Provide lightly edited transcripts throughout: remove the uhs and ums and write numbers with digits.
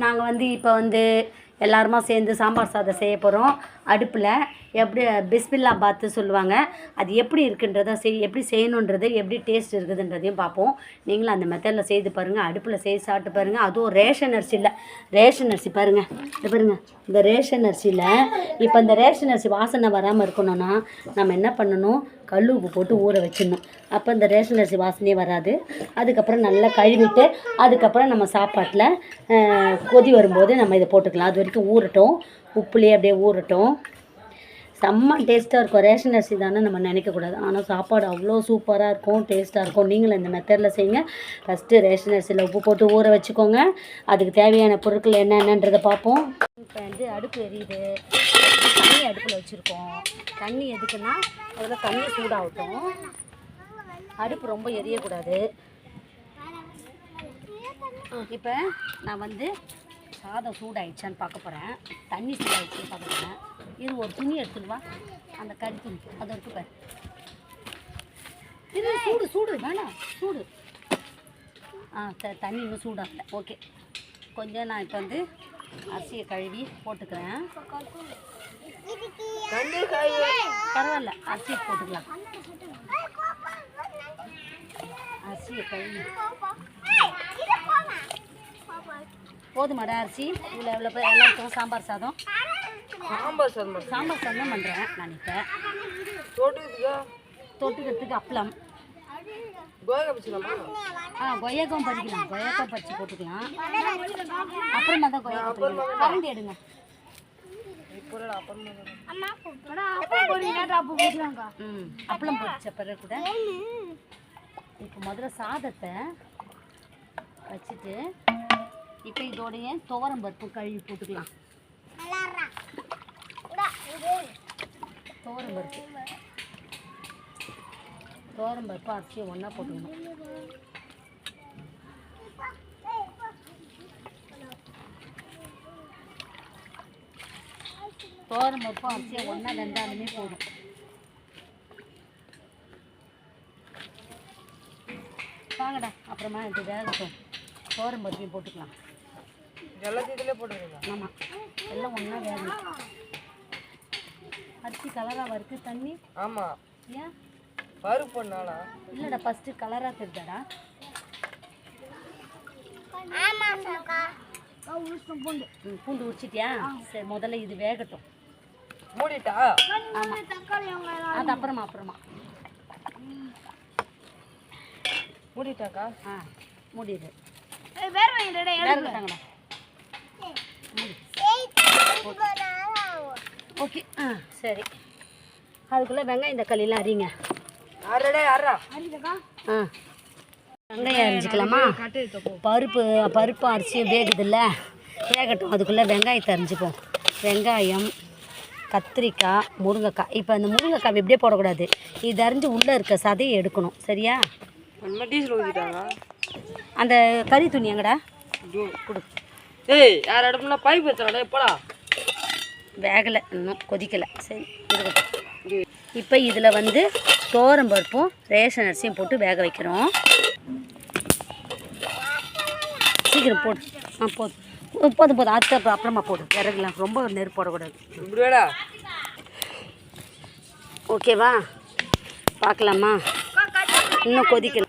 நாங்கள் வந்து இப்போ வந்து எல்லாருமா சேர்ந்து சாம்பார் சாதம் செய்ய போகிறோம். அடுப்பில் எப்படி பிஸ்மில்லா பாத்து சொல்லுவாங்க, அது எப்படி இருக்குன்றதை எப்படி செய்யணுன்றது, எப்படி டேஸ்ட் இருக்குதுன்றதையும் பார்ப்போம். நீங்களும் அந்த மெத்தடில் செய்து பாருங்கள், அடுப்பில் செய்து சாப்பிட்டு பாருங்கள். அதுவும் ரேஷன் அரிசியில், ரேஷன் அரிசி பாருங்கள், இது பாருங்கள், இந்த ரேஷன் அரிசியில் இப்போ இந்த ரேஷன் அரிசி வாசனை வராமல் இருக்கணும்னா நம்ம என்ன பண்ணணும், கல் உப்பு போட்டு ஊற வச்சிடணும். அப்போ இந்த ரேஷன் அரிசி வாசனையே வராது. அதுக்கப்புறம் நல்லா கழுவிட்டு அதுக்கப்புறம் நம்ம சாப்பாட்டில் கொதி வரும்போது நம்ம இதை போட்டுக்கலாம். அது வரைக்கும் ஊறட்டும், உப்புலேயே அப்படியே ஊறட்டும். செம்ம டேஸ்ட்டாக இருக்கும். ரேஷன் அரிசி தானே நம்ம நினைக்கக்கூடாது, ஆனால் சாப்பாடு அவ்வளோ சூப்பராக இருக்கும், டேஸ்ட்டாக இருக்கும். நீங்களும் இந்த மெத்தடில் செய்யுங்க. ஃபஸ்ட்டு ரேஷன் அரிசியில் உப்பு போட்டு ஊற வச்சுக்கோங்க. அதுக்கு தேவையான பொருட்கள் என்னென்னன்றதை பார்ப்போம். இப்போ வந்து அடுப்பு எரியுது, தண்ணி அடுப்பில் வச்சுருக்கோம். தண்ணி எதுக்குன்னா அதில் தண்ணி சூடாகட்டும், அடுப்பு ரொம்ப எரியக்கூடாது. இப்போ நான் வந்து சாதம் சூடாயிடுச்சான்னு பார்க்க போகிறேன், தண்ணி சூடாயிடுச்சுன்னு பார்க்க போகிறேன். இது ஒரு துணி எடுத்துடுவா, அந்த கறி துணி அது இருக்கு பாரு. இது சூடு சூடு வேணாம், சூடு. சரி, தண்ணி இன்னும் சூடாகல. ஓகே, கொஞ்சம் நான் இப்போ வந்து அரிசியை கழுவி போட்டுக்கிறேன். பரவாயில்ல, அரிசியை போட்டுக்கலாம். அரிசியை கழுவி போதுமாடா அரிசி. இவ்வளோ எவ்வளோ பேர் எல்லாருக்கும் சாம்பார் சாதம் தான் பண்ணுறேன் நான். இப்போ தொட்டுக்கிறதுக்கு அப்பளம், கொய்யாக்கம் பறிக்கலாம், கொய்யாக்கம் பறித்து போட்டுக்கலாம். அப்புறமா தான் கொய்யாக்கம் பறிக்கலாம். கரண்டி எடுங்க. அப்பளம் பொரிச்ச பிறகு கூட இப்போ முதல்ல சாதத்தை வச்சுட்டு இப்போ இதோடைய துவரம் பருப்பு கழுவி போட்டுக்கலாம். துவரம் பருப்பு அரிசியை ஒன்றா போட்டுக்கணும். துவரம் பருப்பு அரிசியை ஒன்றா வெந்தாலுமே போதும். வாங்கடா, அப்புறமா இது வேகட்டும். துவரம் பருப்பையும் போட்டுக்கலாம். எல்லாத்தையும் இதில் போட்டுக்கலாம். ஆமாம், எல்லாம் ஒன்றா வேகணும். அரிசி கலராக வறுக்கு தண்ணி. ஆமாம், ஏன் பருப்புனாலா? இல்லைடா, ஃபஸ்ட்டு கலராக தெரிஞ்சாடா. பூண்டு பூண்டு உரிச்சிட்டியா? சரி, முதல்ல இது வேகட்டும். மூடிட்டா? ஆமாம், அது அப்புறமா மூடிட்டாக்கா? மூடிடு. வேகட்டாங்கடா. ஓகே, சரி. அதுக்குள்ளே வெங்காயம் தக்காளிலாம் அரிங்க. வெங்காயம் அரிஞ்சிக்கலாமா? பருப்பு அரிசியும் வேகுதில்ல, வேகட்டும். அதுக்குள்ளே வெங்காயத்தை அரிஞ்சிப்போம். வெங்காயம், கத்திரிக்காய், முருங்கைக்காய். இப்போ அந்த முருங்கைக்காய் இப்படியே போடக்கூடாது, இது அரிஞ்சு உள்ளே இருக்க சதையை எடுக்கணும். சரியா? அந்த கறி துணி எங்கடா கொடு. யார் அடுப்புனா பைப் வச்சாடா? எப்படா வேகலை, இன்னும் கொதிக்கலை. சரி, இருக்கட்டும். இப்போ இதில் வந்து துவரம் பருப்பும் ரேஷன் அரிசியும் போட்டு வேக வைக்கிறோம். சீக்கிரம் போடு. போதும். அது அப்புறமா போடு. விறகுலாம் ரொம்ப நெருப்பு போடக்கூடாது. ஓகேவா? பார்க்கலாமா? இன்னும் கொதிக்கல.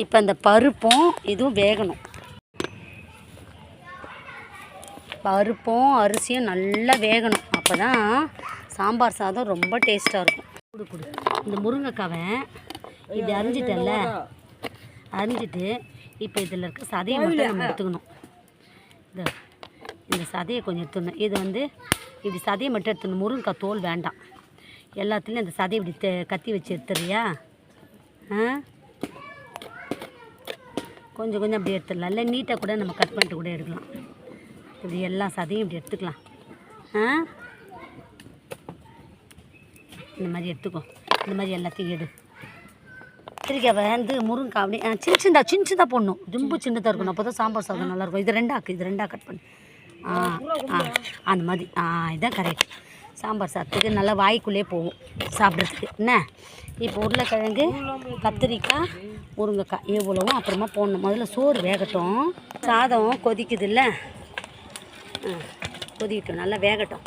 இப்போ அந்த பருப்பும் இதுவும் வேகணும். பருப்பும் அரிசியும் நல்லா வேகணும். அப்போ தான் சாம்பார் சாதம் ரொம்ப டேஸ்ட்டாக இருக்கும். கொடு. இந்த முருங்கைக்காவை இது அரிஞ்சிட்டல, அரிஞ்சிட்டு இப்போ இதில் இருக்க சதையை மட்டும் நம்ம எடுத்துக்கணும். இந்த சதையை கொஞ்சம் எடுத்துடணும். இது வந்து இப்படி சதையை மட்டும் எடுத்துடணும். முருங்கைக்காய் தோல் வேண்டாம். எல்லாத்துலேயும் அந்த சதையை இப்படி கத்தி வச்சு எடுத்துறியா? கொஞ்சம் அப்படி எடுத்துடலாம். இல்லை நீட்டாக கூட நம்ம கட் பண்ணிட்டு கூட எடுக்கலாம். இப்படி எல்லா சதையும் இப்படி எடுத்துக்கலாம். இந்த மாதிரி எடுத்துக்கோ. இந்த மாதிரி எல்லாத்தையும் எடு. கத்திரிக்காய் வந்து முருங்கைக்காய் அப்படி சின்னதாக போடணும். ரொம்ப சின்னதாக இருக்கணும், அப்போ தான் சாம்பார் சாதம் நல்லாயிருக்கும். இது ரெண்டாக கட் பண்ணு. அந்த மாதிரி. இதுதான் கரெக்ட். சாம்பார் சாதத்துக்கு நல்லா வாய்க்குள்ளே போகும் சாப்பிட்றதுக்கு. என்ன இப்போ உருளைக்கிழங்கு, கத்திரிக்காய், முருங்கைக்காய் இவ்வளவும் அப்புறமா போடணும். முதல்ல சோறு வேகட்டும். சாதம் கொதிக்குது இல்லை, கொதிக்கட்டும், நல்லா வேகட்டும்.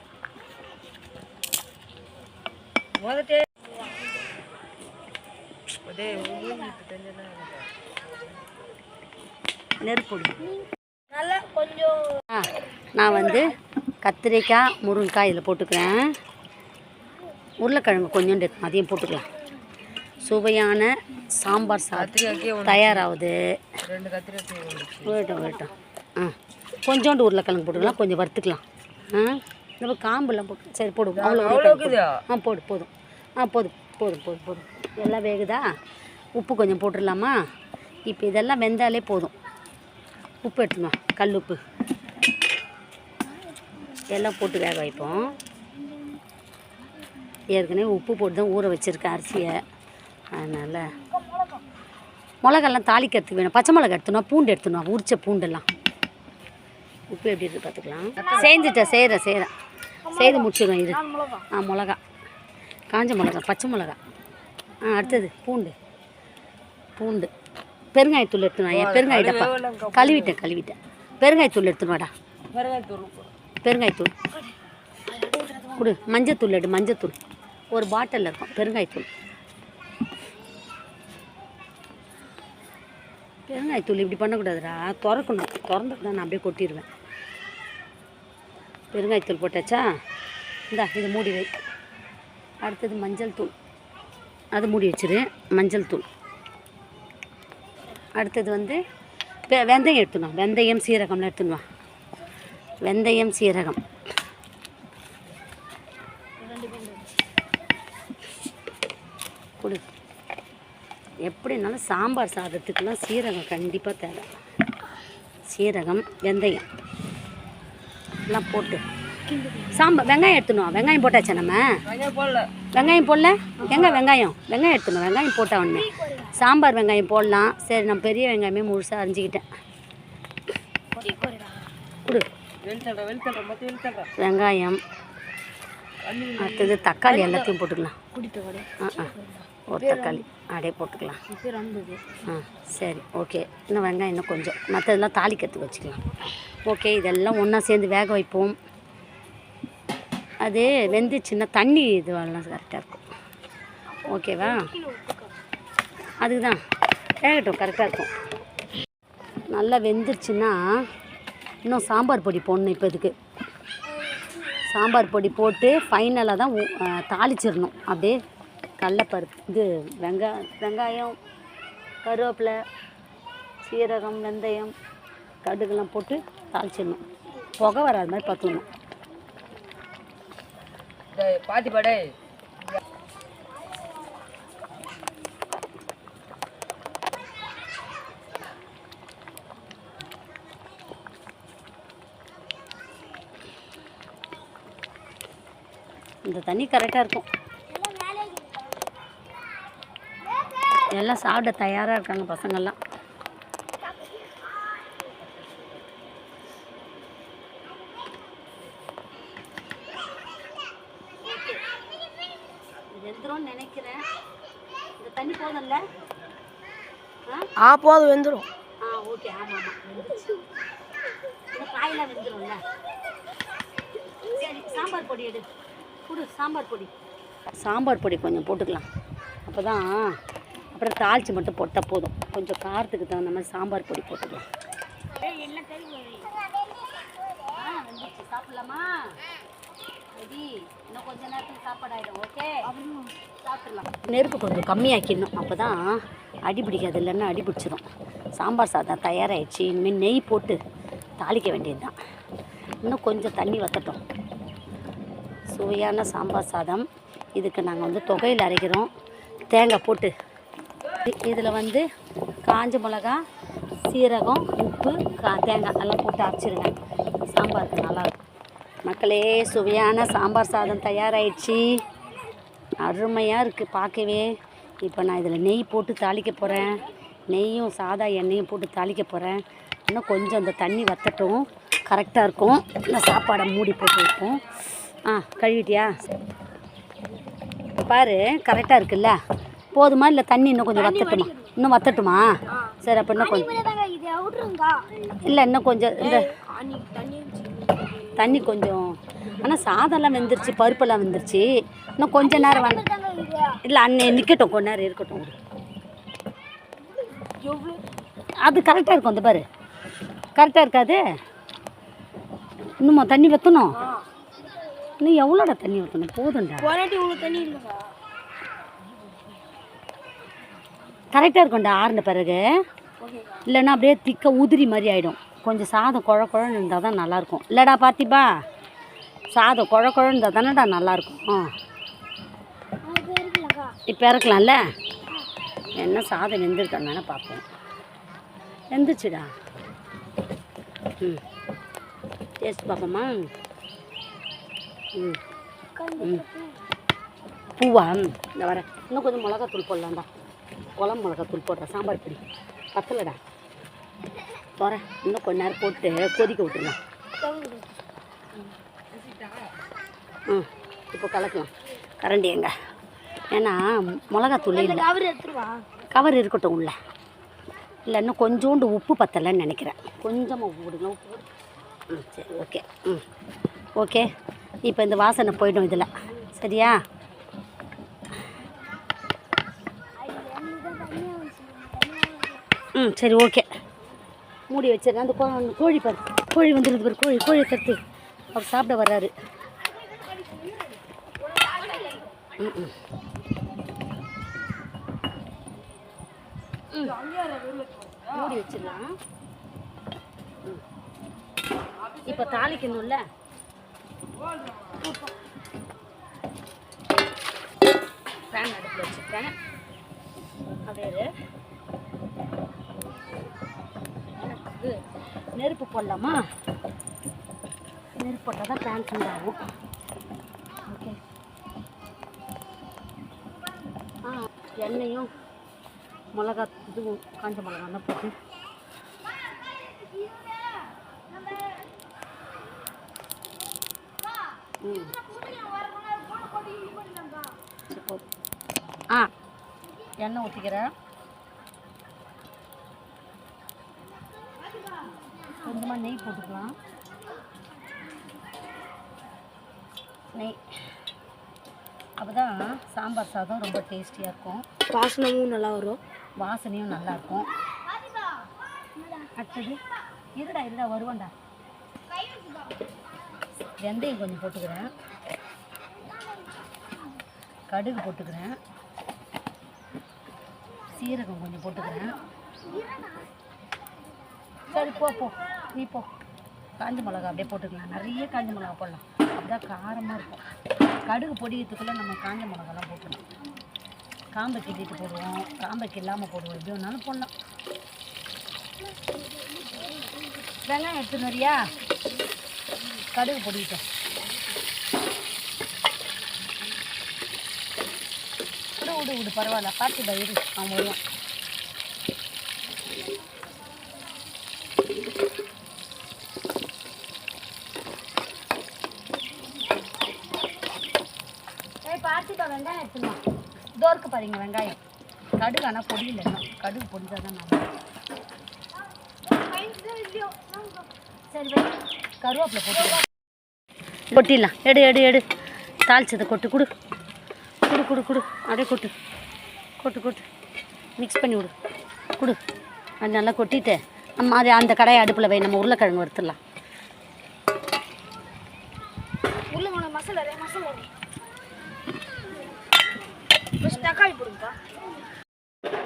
நெருப்பு நல்லா கொஞ்சம். நான் வந்து கத்திரிக்காய், முருங்கைக்காய் இதில் போட்டுக்கிறேன். உருளைக்கிழங்கு கொஞ்சோண்டு அதையும் போட்டுக்கலாம். சுவையான சாம்பார் சாதம் தயாராகுது. வேட்டும். கொஞ்சோண்டு உருளைக்கிழங்கு போட்டுக்கலாம், கொஞ்சம் வறுத்துக்கலாம். நம்ம காம்பெல்லாம் போட்டு சரி போடுவோம். அவ்வளோ போடு போதும். போதும் போதும் போதும் போதும். எல்லாம் வேகுதா? உப்பு கொஞ்சம் போட்டுடலாமா? இப்போ இதெல்லாம் வெந்தாலே போதும். உப்பு எடுத்துமா, கல் உப்பு எல்லாம் போட்டு வேக வைப்போம். ஏற்கனவே உப்பு போட்டு தான் ஊற வச்சுருக்கேன் அரிசியை. அதனால் மிளகாலாம் தாளிக்கிறதுக்கு வேணும். பச்சை மிளகா எடுத்துனோம், பூண்டு எடுத்துனோம், உரிச்ச பூண்டெல்லாம். உப்பு எப்படி இருக்குது பார்த்துக்கலாம். செய்கிறேன் செய்து முடிச்சிடுவேன். இது மிளகா, காஞ்ச மிளகா, பச்சை மிளகா. அடுத்தது பூண்டு, பெருங்காயத்தூள் எடுத்துனேன். பெருங்காய டப்பா கழுவிட்டேன். பெருங்காயத்தூள் எடுத்துனுவாடா. பெருங்காயத்தூள் கொடு. மஞ்சத்தூள் எடு. மஞ்சத்தூள் ஒரு பாட்டிலில் இருக்கும். பெருங்காயத்தூள் இப்படி பண்ணக்கூடாதுடா, திறக்கணும். திறந்துட்டு தான் நான் அப்படியே கொட்டிடுவேன். பெருங்காயத்தூள் போட்டாச்சா? இந்தா இது மூடி வை. அடுத்தது மஞ்சள் தூள், அது மூடி வச்சிரு. மஞ்சள் தூள். அடுத்தது வந்து வெந்தயம் எடுத்துணும். வெந்தயம் சீரகம்லாம் எடுத்துன்னு வா. வெந்தயம் சீரகம் கொடு. எப்படினாலும் சாம்பார் சாதத்துக்கெல்லாம் சீரகம் கண்டிப்பாக தேவை. சீரகம், வெந்தயம் எல்லாம் போட்டு சாம்பார். வெங்காயம் எடுத்துணும். வெங்காயம் போட்டாச்சா? நம்ம வெங்காயம் போடல. வெங்காயம் எடுத்துணும். வெங்காயம் போட்டா ஒன்று சாம்பார் வெங்காயம் போடலாம். சரி, நான் பெரிய வெங்காயமே முழுசாக அரிஞ்சிக்கிட்டேன். கொடு. வெங்காயம், அடுத்தது தக்காளி எல்லாத்தையும் போட்டுக்கலாம். ஒரு தக்காளி அப்படியே போட்டுக்கலாம். சரி, ஓகே. இன்னும் வெங்காயம் இன்னும் கொஞ்சம், மற்றதெல்லாம் தாளிக்கிறதுக்கு வச்சுக்கலாம். ஓகே, இதெல்லாம் ஒன்றா சேர்ந்து வேக வைப்போம். அது வெந்துச்சுன்னா தண்ணி இதுவெல்லாம் கரெக்டாக இருக்கும். ஓகேவா? அதுக்கு தான் வேகட்டும், கரெக்டாக இருக்கும். நல்லா வெந்துருச்சுன்னா இன்னும் சாம்பார் பொடி போடணும். இப்போ இதுக்கு சாம்பார் பொடி போட்டு ஃபைனலாக தான் தாளிச்சிடணும். அப்படியே கடலைப்பருப்பு, இது வெங்காயம், கருவேப்பிலை, சீரகம், வெந்தயம், கடுகுலாம் போட்டு தாளிச்சிடணும். புகை வராத மாதிரி பார்த்துக்கணும். பாத்திப்பாடே இந்த தண்ணி கரெக்டாக இருக்கும். எல்லாம் சாப்பிட தயாராக இருக்காங்க பசங்கள்லாம். வெந்துரும் நினைக்கிறேன். இந்த தண்ணி போதும்ல? போதும், வெந்துடும். ஓகே. ஆமாம், இந்த காயெல்லாம் வெந்துடும்ல. சரி, சாம்பார் பொடி எடு. கொடு. சாம்பார் பொடி கொஞ்சம் போட்டுக்கலாம். அப்போ தான் அப்புறம் தாளித்து மட்டும் போட்டால் போதும். கொஞ்சம் காரத்துக்கு தகுந்த மாதிரி சாம்பார் பொடி போட்டுக்கலாம். சாப்பிடலாமா? இன்னும் கொஞ்சம் நேரத்துக்கு சாப்பாடாயிடும். ஓகே, சாப்பிடலாம். நெருப்பு கொஞ்சம் கம்மியாக்கிடணும். அப்போ தான் அடி பிடிக்காது, இல்லைன்னா அடி பிடிச்சிடும். சாம்பார் சாதம் தயாராகிடுச்சு. இனிமேல் நெய் போட்டு தாளிக்க வேண்டியது தான். இன்னும் கொஞ்சம் தண்ணி வற்றட்டும். சுவையான சாம்பார் சாதம். இதுக்கு நாங்கள் வந்து தொகையில் அரைக்கிறோம். தேங்காய் போட்டு இதில் வந்து காஞ்ச மிளகா, சீரகம், உப்பு, தேங்காய் எல்லாம் போட்டு அரைச்சிருங்க. சாம்பாருக்கு நல்லாயிருக்கும். மக்களே, சுவையான சாம்பார் சாதம் தயாராகிடுச்சு. அருமையாக இருக்குது பார்க்கவே. இப்போ நான் இதில் நெய் போட்டு தாளிக்க போகிறேன். நெய்யும் சாதா எண்ணெயும் போட்டு தாளிக்க போகிறேன். இன்னும் கொஞ்சம் அந்த தண்ணி வற்றட்டும், கரெக்டாக இருக்கும். இந்த சாப்பாடை மூடி போட்டு வைப்போம். கழுவிட்டியா? பாரு, கரெக்டாக இருக்குல்ல? போதுமா இல்லை தண்ணி இன்னும் கொஞ்சம் வத்தட்டுமா? இன்னும் வத்தட்டுமா? சரி, அப்போ இன்னும் கொஞ்சம் இல்லை, இன்னும் கொஞ்சம் இந்த தண்ணி கொஞ்சம். ஆனால் சாதம்லாம் வெந்துருச்சு, பருப்பெல்லாம் வெந்துருச்சு. இன்னும் கொஞ்சம் நேரம் வேணும். இல்லை அண்ணே நிற்கட்டும், கொஞ்ச நேரம் இருக்கட்டும். அது கரெக்டாக இருக்கும். அந்த பாரு கரெக்டாக இருக்காது. இன்னுமா தண்ணி வற்றணும்? இன்னும் எவ்வளோடா தண்ணி ஊற்றணும்? போதும்டா, கரெக்டாக இருக்கும்டா. ஆறுன பிறகு இல்லைன்னா அப்படியே திக்க உதிரி மாதிரி ஆகிடும். கொஞ்சம் சாதம் குழ குழன்னு இருந்தால் தான் நல்லாயிருக்கும். இல்லைடா பார்த்திப்பா, சாதம் குழ குழன்னு இருந்தால் தானேடா நல்லாயிருக்கும். இப்போ இறக்கலாம்ல? என்ன சாதம் வெந்திருக்கான்னு பார்ப்போம். வெந்துச்சுடா. டேஸ்ட் பார்ப்போமா? பூவா? இந்த வரேன். இன்னும் கொஞ்சம் மிளகாத்தூள் போடலாம்டா. குழம்பு மிளகாத்தூள் போடுறேன். சாம்பார் பொடி பத்தலடா. போகிறேன். இன்னும் கொஞ்ச நேரம் போட்டு கொதிக்க விட்டுருலாம். இப்போ கலக்கலாம். கரண்டி எங்க? ஏன்னா மிளகாத்தூள் இல்லை. கவர் இருக்கட்டும் உள்ள. இல்லை இன்னும் கொஞ்சோண்டு உப்பு பத்தலைன்னு நினைக்கிறேன். கொஞ்சமாக உப்பு போடுங்க. உப்பு போடு. சரி, ஓகே. ஓகே. இப்போ இந்த வாசனை போய்டும் இதில். சரியா? சரி, ஓகே. மூடி வச்சிடறேன். அந்த கோழி பாரு, கோழி வந்துருக்கு பாரு. கோழி தட்டு அவர் சாப்பிட வர்றாரு. மூடி வச்சிடலாம். இப்போ தாளிக்கணும்ல. பேன் அடுப்பில் வச்சுருக்கேன். அப்படியே நெருப்பு போடலாமா? நெருப்பு போட்டால் தான் பேன் சூடாகும். ஓகே. எண்ணெயும் மிளகா இதுவும் காஞ்ச மிளகாலாம் போட்டு எண்ணெய் ஊற்றிக்கிறேன். கொஞ்சமாக நெய் போட்டுக்கலாம். நெய் அப்போ தான் சாம்பார் சாதம் ரொம்ப டேஸ்டியாக இருக்கும். வாசனையும் நல்லா வரும். வாசனையும் நல்லாயிருக்கும். அடுத்தது இருடா வருவேன்டா. வெந்தயம் கொஞ்சம் போட்டுக்கிறேன். கடுகு போட்டுக்கிறேன். சீரகம் கொஞ்சம் போட்டுக்கிறேன். சரி, போ நீ போ. காஞ்ச மிளகா அப்படியே போட்டுக்கலாம். நிறைய காஞ்ச மிளகா போடலாம். அப்படிதான் காரமாக இருக்கும். கடுகு பொடிக்கிறதுக்குள்ளே நம்ம காஞ்ச மிளகாலாம் போட்டுடலாம். காம்பை கிட்டிட்டு போடுவோம், காம்பைக்கு இல்லாமல் போடுவோம். எப்படி வேணாலும் போடலாம். வெங்காயம் எடுத்துன்னு வரியா? கடுகு பொடிக்கிட்டோம். விடு பரவாயில்ல. பார்த்து பயிரு அவன் வருவான். பார்த்துப்பா. வெங்காயம் எடுத்துக்கலாம். தோருக்கு பாருங்க வெங்காயம். கடுகு ஆனால் பொடி இல்லைன்னா கடுகு பொடிதான் தான் நல்லா. சரி, கருவேப்பிலை போட்டு கொட்டிடலாம். எடு தாளிச்சதை கொட்டு. குடு அப்படியே கொட்டு மிக்ஸ் பண்ணி கொடு. அது நல்லா கொட்டிட்டு நம்ம அது அந்த கடையை அடுப்பில் வை. நம்ம உருளைக்கிழங்கு வறுத்துடலாம்.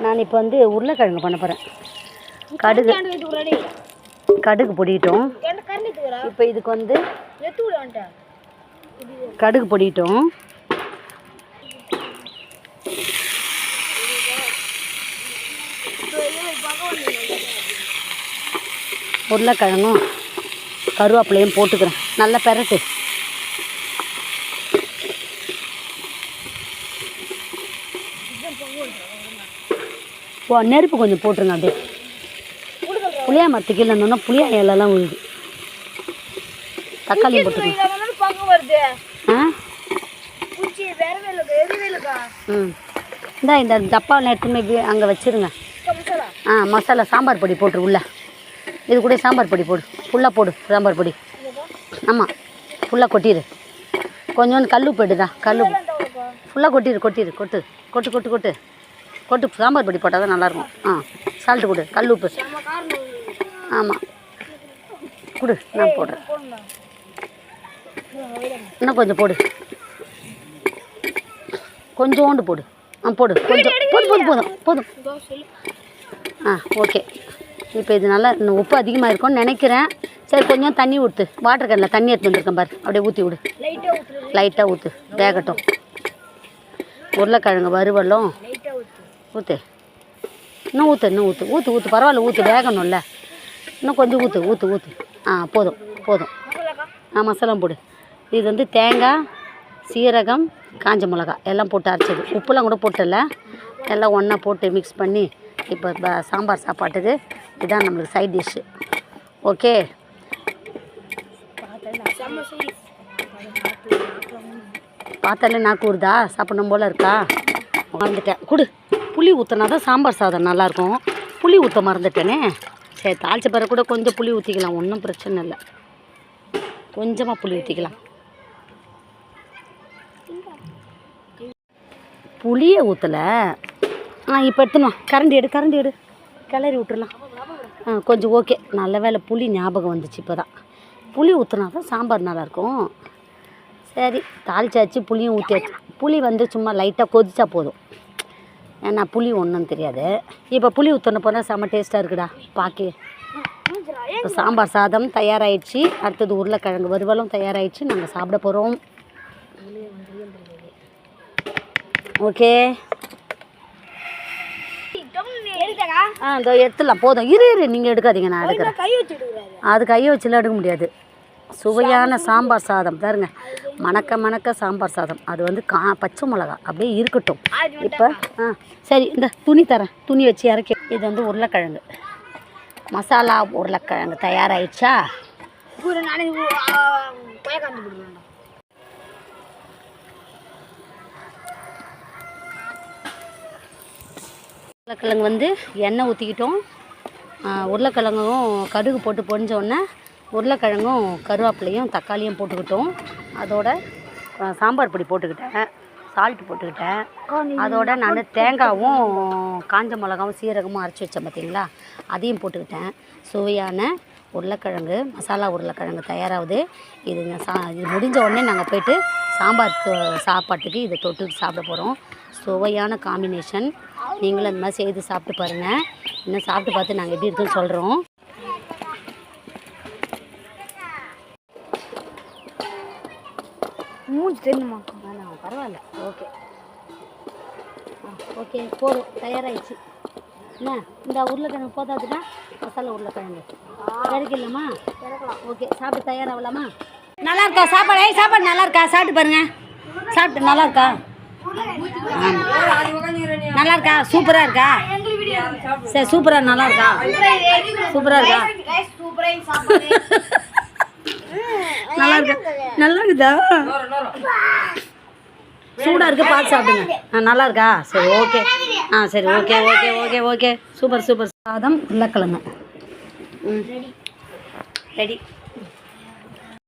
நான் இப்போ வந்து உருளைக்கிழங்கு பண்ண போகிறேன். கடுகு பொடிட்டோம். இப்போ இதுக்கு வந்து கடுகு பொடிட்டோம். உருளைக்கிழங்கும் கருவேப்பிலையும் போட்டுக்கிறேன். நல்லா பெரட்டு. நெருப்பு கொஞ்சம் போட்டுருங்க. அப்படியே புளியா மரத்துக்கு இல்லைன்னா புளியா இலெல்லாம் விழுது. தக்காளியும் போட்டுருங்க. இந்த டப்பாவில் எடுத்துமே அங்கே வச்சுருங்க. மசாலா சாம்பார் பொடி போட்டுரு உள்ள. இது கூட சாம்பார் பொடி போடு, ஃபுல்லாக போடு சாம்பார் பொடி. ஆமாம், ஃபுல்லாக கொட்டிடு. கொஞ்சோண்டு கல் உப்பு எடுதா, கல் உப்பு ஃபுல்லாக கொட்டிடு. கொட்டு கொட்டு கொட்டு கொட்டு கொட்டு. சாம்பார் பொடி போட்டால் தான் நல்லாயிருக்கும். சால்ட்டு கொடு, கல் உப்பு. ஆமாம் கொடு, நான் போடுறேன். இன்னும் கொஞ்சம் போடு, கொஞ்சோண்டு போடு. போடு, கொஞ்சம் போதும். ஓகே. இப்போ இது நல்லா இன்னும் உப்பு அதிகமாக இருக்கும்னு நினைக்கிறேன். சரி, கொஞ்சம் தண்ணி ஊற்று. வாட்டர் கேனில் தண்ணி எடுத்து வந்துருக்கேன் பாரு, அப்படியே ஊற்றி விடு. லைட்டாக ஊற்று, வேகட்டும். உருளைக்கிழங்கு வறுவலும் ஊற்று. இன்னும் ஊற்று. பரவாயில்ல, ஊற்று, வேகணும்ல. இன்னும் கொஞ்சம் ஊற்று. போதும். மசாலா போடு. இது வந்து தேங்காய், சீரகம், காஞ்ச மிளகா எல்லாம் போட்டு அரைச்சது. உப்புலாம் கூட போட்டல, எல்லாம் ஒன்றா போட்டு மிக்ஸ் பண்ணி இப்போ சாம்பார் சாப்பாட்டுக்கு இதுதான் நம்மளுக்கு சைட் டிஷ்ஷு. ஓகே. பார்த்தாலே நாக்கு ஊறுதா, சாப்பிடணும் போல் இருக்கா? மறந்துட்டேன், கொடு. புளி ஊற்றினா தான் சாம்பார் சாதம் நல்லாயிருக்கும். புளி ஊற்ற மறந்துட்டேனே. சரி, தாளிச்ச பிறகு கூட கொஞ்சம் புளி ஊற்றிக்கலாம், ஒன்றும் பிரச்சனை இல்லை. கொஞ்சமாக புளி ஊற்றிக்கலாம். புளியை ஊற்றலை. இப்போ எடுத்துமா, கரண்டி எடு, கிளறி விட்டுடலாம். கொஞ்சம் ஓகே. நல்ல வேலை புளி ஞாபகம் வந்துச்சு. இப்போ தான் புளி ஊற்றினா தான் சாம்பார் நல்லாயிருக்கும். சரி, தாளிச்சாச்சு, புளியும் ஊற்றியாச்சு. புளி வந்து சும்மா லைட்டாக கொதிச்சா போதும், ஏன்னா புளி ஒன்றும் தெரியாது. இப்போ புளி ஊற்றின போனால் செம்ம டேஸ்ட்டாக இருக்குடா பாக்கி. இப்போ சாம்பார் சாதம் தயாராகிடுச்சு. அடுத்தது உருளைக்கிழங்கு வறுவலும் தயாராகிடுச்சு. நாங்கள் சாப்பிட போகிறோம். ஓகே. இதோ எடுத்துடலாம், போதும். இரு நீங்கள் எடுக்காதீங்க, நான் எடுக்கிறேன். அது கையை வச்சுலாம் எடுக்க முடியாது. சுவையான சாம்பார் சாதம் பாருங்க, மணக்க சாம்பார் சாதம். அது வந்து பச்சை மிளகா அப்படியே இருக்கட்டும். இப்போ சரி, இந்த துணி தரேன், துணி வச்சு இறக்கி. இது வந்து உருளைக்கிழங்கு மசாலா. உருளைக்கிழங்கு தயாராகிடுச்சா? உருளைக்கிழங்கு வந்து எண்ணெய் ஊற்றிக்கிட்டோம். உருளைக்கிழங்கும் கடுகு போட்டு பொரிஞ்சோடனே உருளைக்கிழங்கும் கருவேப்பிலையும் தக்காளியும் போட்டுக்கிட்டோம். அதோட சாம்பார் பொடி போட்டுக்கிட்டேன், சால்ட்டு போட்டுக்கிட்டேன். அதோட நான் தேங்காயும் காஞ்ச மிளகாவும் சீரகமும் அரைச்சி வச்சேன் பார்த்தீங்களா, அதையும் போட்டுக்கிட்டேன். சுவையான உருளைக்கிழங்கு மசாலா உருளைக்கிழங்கு தயாராகுது. இது முடிஞ்ச உடனே நாங்கள் போய்ட்டு சாம்பார் சாப்பாட்டுக்கு இதை தொட்டுட்டு சாப்பிட போகிறோம். சுவையான காம்பினேஷன். நீங்களும் அந்த மாதிரி செய்து சாப்பிட்டு பாருங்கள். இன்னும் சாப்பிட்டு பார்த்து நாங்கள் எப்படி இருக்குன்னு சொல்கிறோம். மூஞ்சி தெரியுமா? பரவாயில்ல, ஓகே போதும், தயாராகிடுச்சு. என்ன இந்த உருளைக்கிழங்கு போதாதுன்னா மசாலா உருளைக்கிழங்கு கிடைக்கலாமா? ஓகே, சாப்பிட்டு தயாராகலாமா? நல்லா இருக்கா சாப்பாடு? சாப்பாடு நல்லா இருக்கா? சாப்பிட்டு பாருங்கள். சாப்பிட்டு நல்லா இருக்கா? நல்லா இருக்கா? சூப்பராக இருக்கா? சரி, சூப்பராக நல்லா இருக்கா? சூப்பராக இருக்கா? நல்லா இருக்கா? நல்லா இருக்குதா? சூடாக இருக்குது, பார்த்து சாப்பிடுங்க. நல்லா இருக்கா? சரி, ஓகே. சரி, ஓகே. சூப்பர். சாதம் உருளைக்கிழங்கு ரெடி.